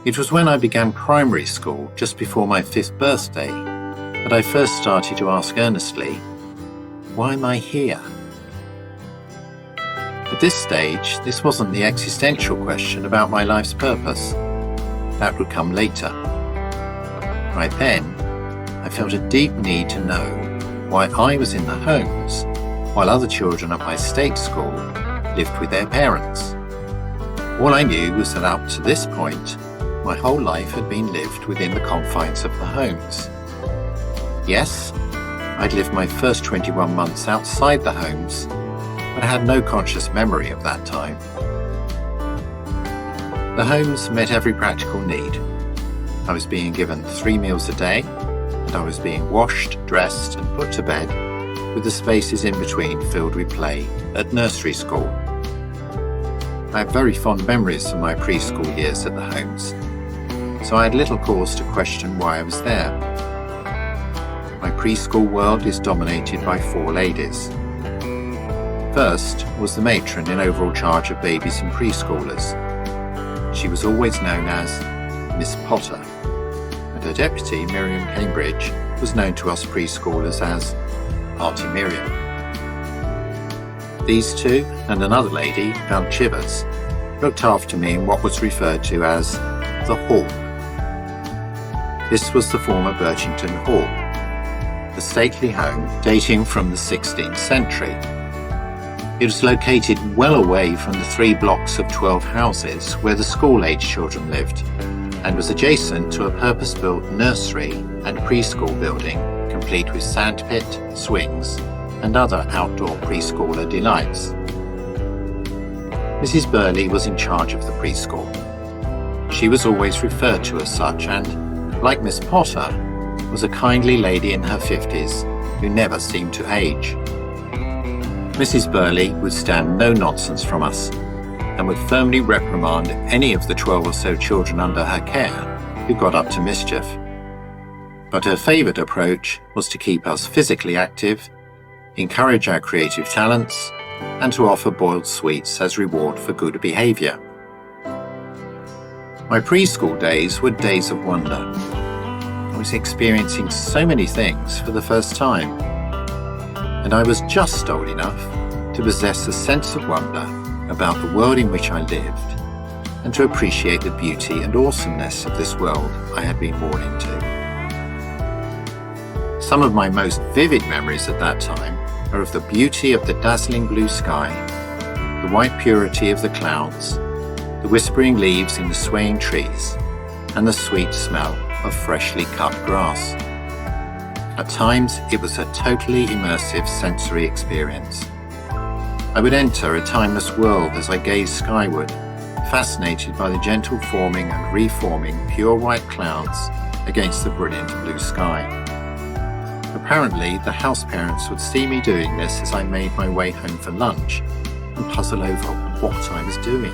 It was when I began primary school, just before my 5th birthday, that I first started to ask earnestly, why am I here? At this stage, this wasn't the existential question about my life's purpose. That would come later. Right then, I felt a deep need to know why I was in the homes while other children at my state school lived with their parents. All I knew was that up to this point, my whole life had been lived within the confines of the homes. Yes, I'd lived my first 21 months outside the homes, but I had no conscious memory of that time. The homes met every practical need. I was being given 3 meals a day, and I was being washed, dressed, and put to bed, with the spaces in between filled with play at nursery school. I have very fond memories of my preschool years at the homes, so I had little cause to question why I was there. My preschool world is dominated by 4 ladies. First was the matron in overall charge of babies and preschoolers. She was always known as Miss Potter, and her deputy, Miriam Cambridge, was known to us preschoolers as Auntie Miriam. These two, and another lady, Val Chivers, looked after me in what was referred to as the Hall. This was the former Birchington Hall, the stately home dating from the 16th century. It was located well away from the 3 blocks of 12 houses where the school-age children lived, and was adjacent to a purpose-built nursery and preschool building, complete with sandpit, swings, and other outdoor preschooler delights. Mrs. Burley was in charge of the preschool. She was always referred to as such and, like Miss Potter, was a kindly lady in her 50s who never seemed to age. Mrs. Burley would stand no nonsense from us and would firmly reprimand any of the 12 or so children under her care who got up to mischief. But her favoured approach was to keep us physically active, encourage our creative talents, and to offer boiled sweets as reward for good behaviour. My preschool days were days of wonder. I was experiencing so many things for the first time, and I was just old enough to possess a sense of wonder about the world in which I lived, and to appreciate the beauty and awesomeness of this world I had been born into. Some of my most vivid memories at that time are of the beauty of the dazzling blue sky, the white purity of the clouds, the whispering leaves in the swaying trees, and the sweet smell of freshly cut grass. At times, it was a totally immersive sensory experience. I would enter a timeless world as I gazed skyward, fascinated by the gentle forming and reforming pure white clouds against the brilliant blue sky. Apparently, the house parents would see me doing this as I made my way home for lunch and puzzle over what I was doing,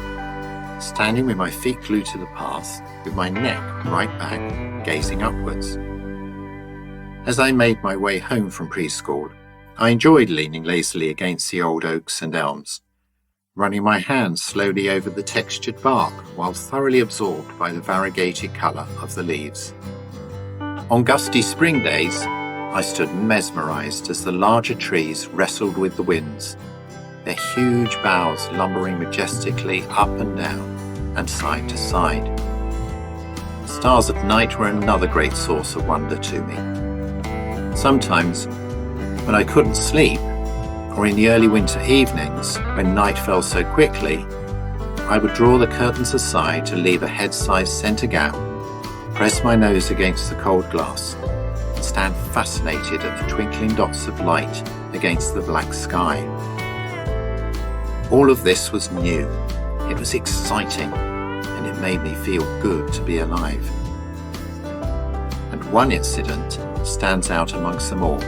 standing with my feet glued to the path, with my neck right back, gazing upwards. As I made my way home from preschool, I enjoyed leaning lazily against the old oaks and elms, running my hands slowly over the textured bark while thoroughly absorbed by the variegated colour of the leaves. On gusty spring days, I stood mesmerised as the larger trees wrestled with the winds, their huge boughs lumbering majestically up and down and side to side. The stars at night were another great source of wonder to me. Sometimes, when I couldn't sleep, or in the early winter evenings when night fell so quickly, I would draw the curtains aside to leave a head-sized centre gown, press my nose against the cold glass, and stand fascinated at the twinkling dots of light against the black sky. All of this was new, it was exciting, and it made me feel good to be alive. And one incident stands out amongst them all.